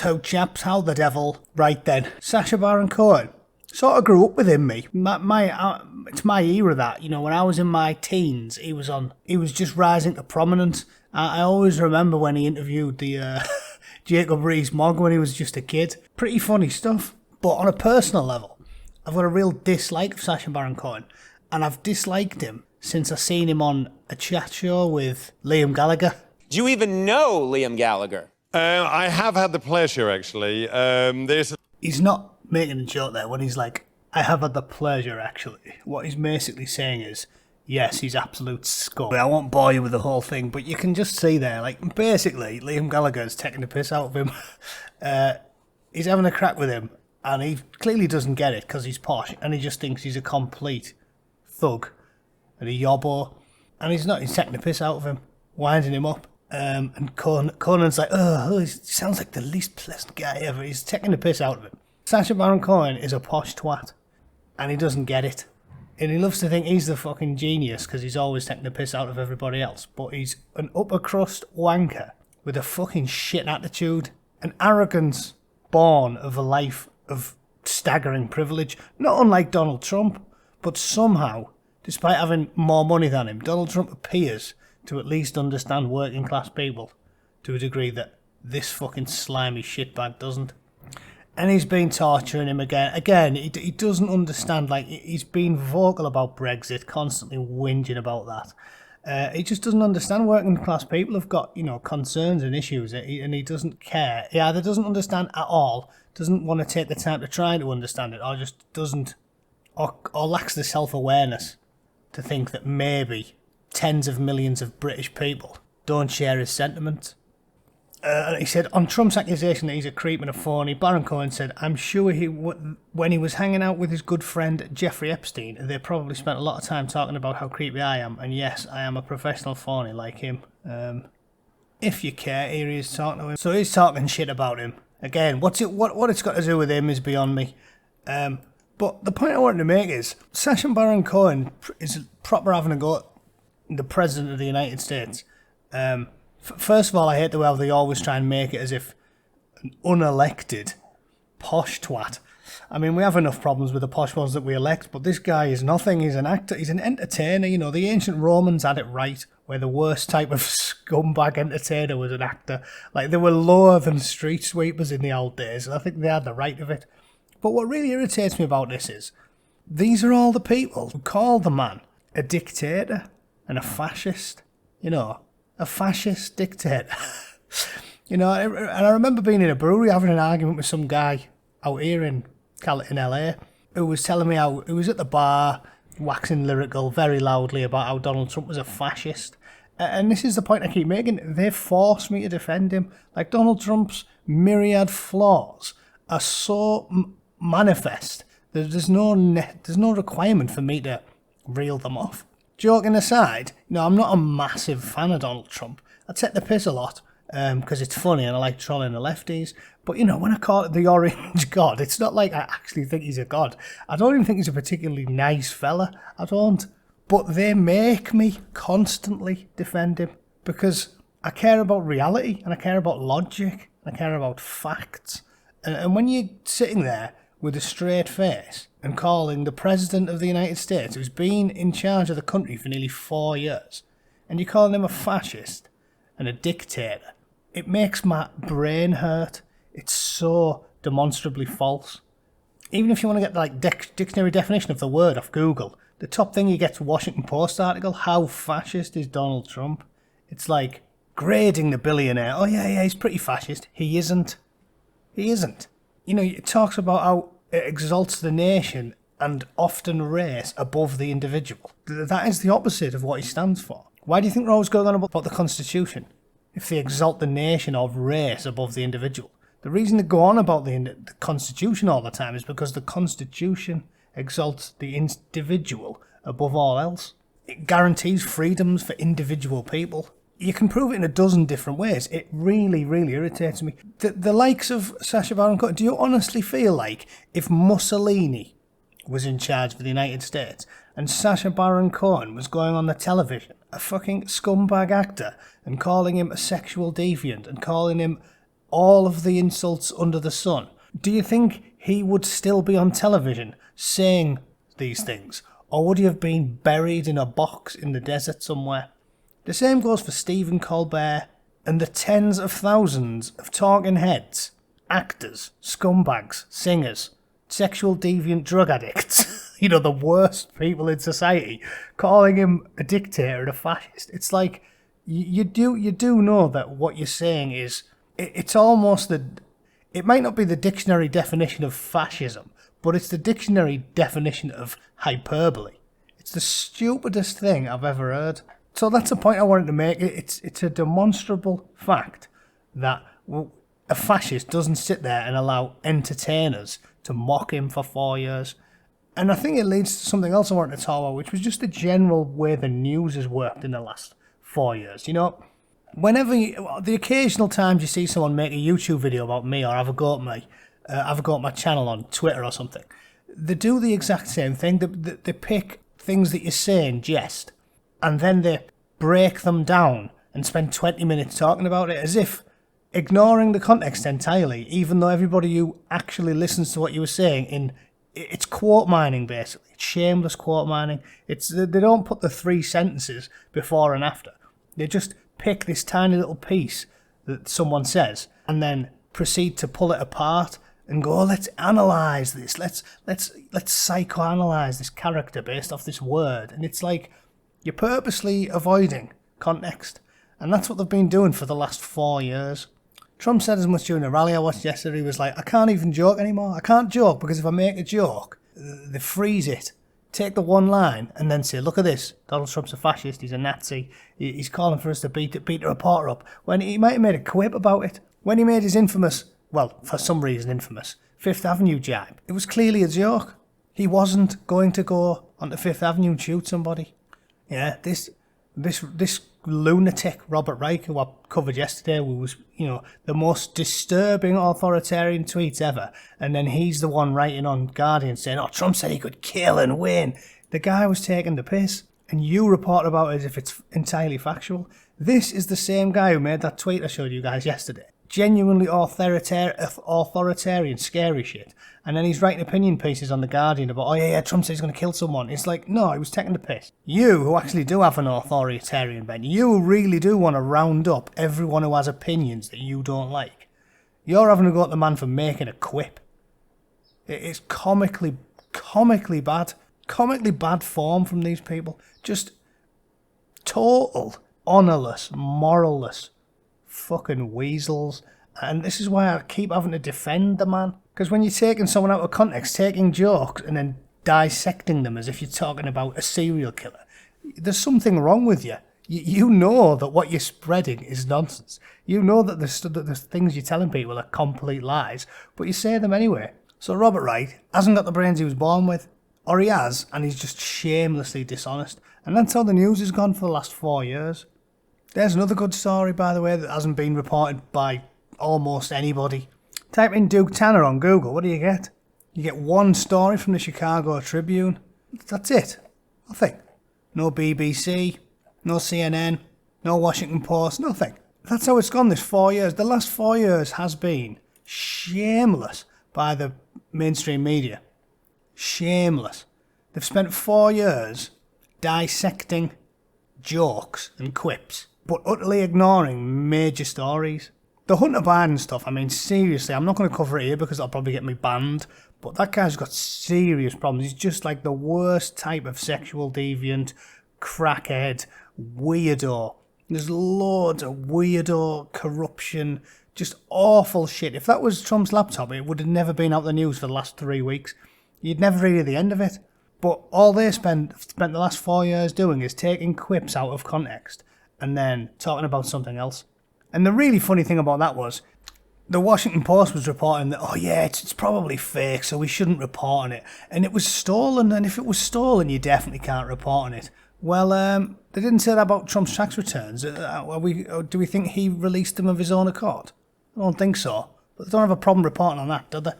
Righto, chaps, how the devil. Right then, Sacha Baron Cohen. Sort of grew up with him, me. It's my era that, when I was in my teens, he was just rising to prominence. I always remember when he interviewed the Jacob Rees-Mogg when he was just a kid. Pretty funny stuff. But on a personal level, I've got a real dislike of Sacha Baron Cohen. And I've disliked him since I seen him on a chat show with Liam Gallagher. Do you even know Liam Gallagher? I have had the pleasure, actually. He's not making a joke there when he's like, I have had the pleasure, actually. What he's basically saying is, yes, he's absolute scum. I won't bore you with the whole thing, but you can just see there, like, basically, Liam Gallagher's taking the piss out of him. He's having a crack with him, and he clearly doesn't get it because he's posh, and he just thinks he's a complete thug and a yobbo. And he's not, he's taking the piss out of him, winding him up. And Conan's like, he sounds like the least pleasant guy ever. He's taking the piss out of him. Sacha Baron Cohen is a posh twat, and he doesn't get it. And he loves to think he's the fucking genius because he's always taking the piss out of everybody else. But he's an upper crust wanker with a fucking shit attitude, an arrogance born of a life of staggering privilege. Not unlike Donald Trump, but somehow, despite having more money than him, Donald Trump appears to at least understand working class people to a degree that this fucking slimy shitbag doesn't. And he's been torturing him again. Again, he doesn't understand, like, he's been vocal about Brexit, constantly whinging about that. He just doesn't understand working class people have got, concerns and issues, and he doesn't care. He either doesn't understand at all, doesn't want to take the time to try to understand it, or just doesn't, or lacks the self-awareness to think that maybe tens of millions of British people don't share his sentiments. He said, on Trump's accusation that he's a creep and a phony, Baron Cohen said, I'm sure when he was hanging out with his good friend Jeffrey Epstein, they probably spent a lot of time talking about how creepy I am, and yes, I am a professional phony like him. If you care, here he is talking to him. So he's talking shit about him. Again, what it's got to do with him is beyond me. But the point I wanted to make is, Sacha Baron Cohen is proper having a go at the President of the United States. First of all, I hate the way they always try and make it as if an unelected posh twat. I mean, we have enough problems with the posh ones that we elect, but this guy is nothing. He's an actor. He's an entertainer. The ancient Romans had it right, where the worst type of scumbag entertainer was an actor. Like, they were lower than street sweepers in the old days, and I think they had the right of it. But what really irritates me about this is, these are all the people who call the man a dictator and a fascist. A fascist dictator. And I remember being in a brewery having an argument with some guy out here in LA who was telling me how he was at the bar waxing lyrical very loudly about how Donald Trump was a fascist. And this is the point I keep making. They force me to defend him. Like, Donald Trump's myriad flaws are so manifest that there's no requirement for me to reel them off. Joking aside, I'm not a massive fan of Donald Trump. I take the piss a lot because it's funny and I like trolling the lefties. But, when I call it the Orange God, it's not like I actually think he's a god. I don't even think he's a particularly nice fella. I don't. But they make me constantly defend him because I care about reality and I care about logic and I care about facts. And when you're sitting there with a straight face and calling the President of the United States, who's been in charge of the country for nearly 4 years, and you're calling him a fascist and a dictator, it makes my brain hurt. It's so demonstrably false. Even if you want to get the dictionary definition of the word off Google, the top thing you get's a Washington Post article, how fascist is Donald Trump? It's like grading the billionaire. Oh yeah, he's pretty fascist. He isn't. It talks about how it exalts the nation and often race above the individual. That is the opposite of what he stands for. Why do you think we're always going on about the Constitution if they exalt the nation or race above the individual? The reason they go on about the Constitution all the time is because the Constitution exalts the individual above all else. It guarantees freedoms for individual people. You can prove it in a dozen different ways. It really, really irritates me. The likes of Sacha Baron Cohen, do you honestly feel like if Mussolini was in charge of the United States and Sacha Baron Cohen was going on the television, a fucking scumbag actor, and calling him a sexual deviant and calling him all of the insults under the sun, do you think he would still be on television saying these things? Or would he have been buried in a box in the desert somewhere? The same goes for Stephen Colbert and the tens of thousands of talking heads, actors, scumbags, singers, sexual deviant drug addicts, you know, the worst people in society, calling him a dictator and a fascist. It's like, you do know that what you're saying is, it's almost it might not be the dictionary definition of fascism, but it's the dictionary definition of hyperbole. It's the stupidest thing I've ever heard. So that's the point I wanted to make. It's a demonstrable fact that a fascist doesn't sit there and allow entertainers to mock him for 4 years. And I think it leads to something else I wanted to talk about, which was just the general way the news has worked in the last 4 years. You know, the occasional times you see someone make a YouTube video about me or have a go at my channel on Twitter or something, they do the exact same thing. They pick things that you say in jest, and then they break them down and spend 20 minutes talking about it as if ignoring the context entirely, even though everybody who actually listens to what you were saying it's quote mining, basically. It's shameless quote mining. They don't put the 3 sentences before and after. They just pick this tiny little piece that someone says and then proceed to pull it apart and go, oh, let's analyse this. Let's psychoanalyse this character based off this word. And it's like, you're purposely avoiding context. And that's what they've been doing for the last 4 years. Trump said as much during a rally I watched yesterday. He was like, I can't even joke anymore. I can't joke because if I make a joke, they freeze it. Take the one line and then say, look at this. Donald Trump's a fascist. He's a Nazi. He's calling for us to beat the reporter up. When he might have made a quip about it. When he made his infamous, well, for some reason infamous, Fifth Avenue jibe, it was clearly a joke. He wasn't going to go onto Fifth Avenue and shoot somebody. Yeah, this lunatic Robert Reich, who I covered yesterday, who was, you know, the most disturbing authoritarian tweets ever, and then he's the one writing on Guardian saying, oh, Trump said he could kill and win. The guy was taking the piss, and you report about it as if it's entirely factual. This is the same guy who made that tweet I showed you guys yesterday. Genuinely authoritarian, scary shit. And then he's writing opinion pieces on The Guardian about, oh yeah, Trump said he's going to kill someone. It's like, no, he was taking the piss. You, who actually do have an authoritarian bent, you really do want to round up everyone who has opinions that you don't like. You're having to go at the man for making a quip. It's comically bad. Comically bad form from these people. Just total, honourless, moralless fucking weasels. And this is why I keep having to defend the man. Because when you're taking someone out of context, taking jokes and then dissecting them as if you're talking about a serial killer, there's something wrong with you. You know that what you're spreading is nonsense. You know that the things you're telling people are complete lies, but you say them anyway. So Robert Wright hasn't got the brains he was born with. Or he has, and he's just shamelessly dishonest. And that's how the news has gone for the last 4 years. There's another good story, by the way, that hasn't been reported by almost anybody. Type in Duke Tanner on Google, what do you get? You get one story from the Chicago Tribune. That's it. Nothing. No BBC, no CNN, no Washington Post, nothing. That's how it's gone this 4 years. The last 4 years has been shameless by the mainstream media. Shameless. They've spent 4 years dissecting jokes and quips, but utterly ignoring major stories. The Hunter Biden stuff, I mean, seriously, I'm not going to cover it here because that'll probably get me banned, but that guy's got serious problems. He's just like the worst type of sexual deviant, crackhead, weirdo. There's loads of weirdo, corruption, just awful shit. If that was Trump's laptop, it would have never been out the news for the last 3 weeks. You'd never hear the end of it. But all they spent the last 4 years doing is taking quips out of context and then talking about something else. And the really funny thing about that was, the Washington Post was reporting that, oh yeah, it's probably fake, so we shouldn't report on it. And it was stolen, and if it was stolen, you definitely can't report on it. Well, they didn't say that about Trump's tax returns. Do we think he released them of his own accord? I don't think so. But they don't have a problem reporting on that, do they?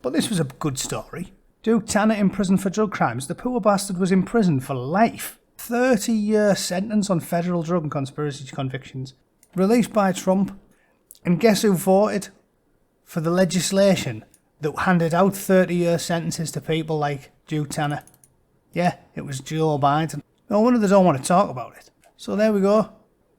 But this was a good story. Duke Tanner in prison for drug crimes. The poor bastard was in prison for life. 30-year sentence on federal drug and conspiracy convictions. Released by Trump. And guess who voted for the legislation that handed out 30-year sentences to people like Duke Tanner? Yeah, it was Joe Biden. No wonder they don't want to talk about it. So there we go.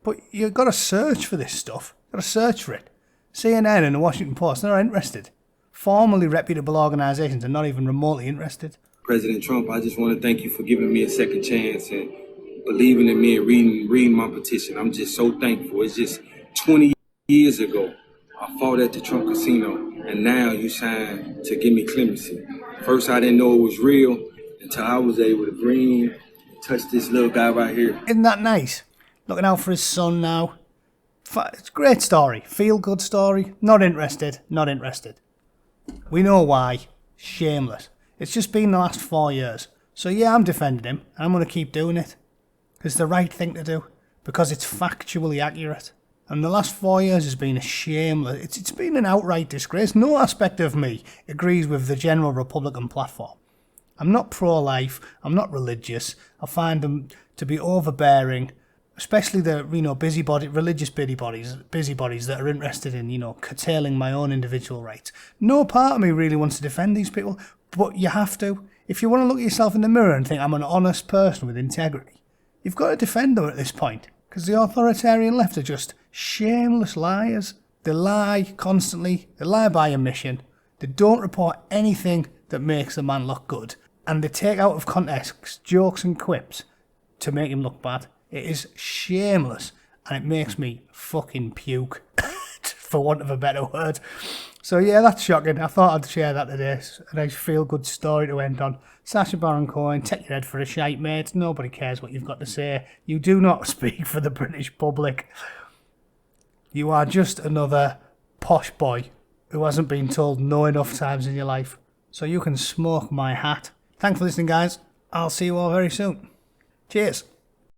But you've got to search for this stuff. You've got to search for it. CNN and the Washington Post, they're not interested. Formally reputable organisations are not even remotely interested. President Trump, I just want to thank you for giving me a second chance and believing in me and reading my petition. I'm just so thankful. It's just 20 years ago, I fought at the Trump Casino, and now you signed to give me clemency. First, I didn't know it was real until I was able to bring and touch this little guy right here. Isn't that nice? Looking out for his son now. It's a great story. Feel-good story. Not interested. Not interested. We know why. Shameless. It's just been the last 4 years. So yeah, I'm defending him, and I'm going to keep doing it. It's the right thing to do. Because it's factually accurate. And the last 4 years has been a shameless... It's been an outright disgrace. No aspect of me agrees with the general Republican platform. I'm not pro-life. I'm not religious. I find them to be overbearing. Especially the, religious busybodies that are interested in, curtailing my own individual rights. No part of me really wants to defend these people, but you have to. If you want to look at yourself in the mirror and think, I'm an honest person with integrity, you've got to defend them at this point. Because the authoritarian left are just shameless liars. They lie constantly. They lie by omission. They don't report anything that makes the man look good. And they take out of context jokes and quips to make him look bad. It is shameless, and it makes me fucking puke, for want of a better word. So yeah, that's shocking. I thought I'd share that today. It's a nice feel-good story to end on. Sacha Baron Cohen, take your head for a shite, mate. Nobody cares what you've got to say. You do not speak for the British public. You are just another posh boy who hasn't been told no enough times in your life. So you can smoke my hat. Thanks for listening, guys. I'll see you all very soon. Cheers.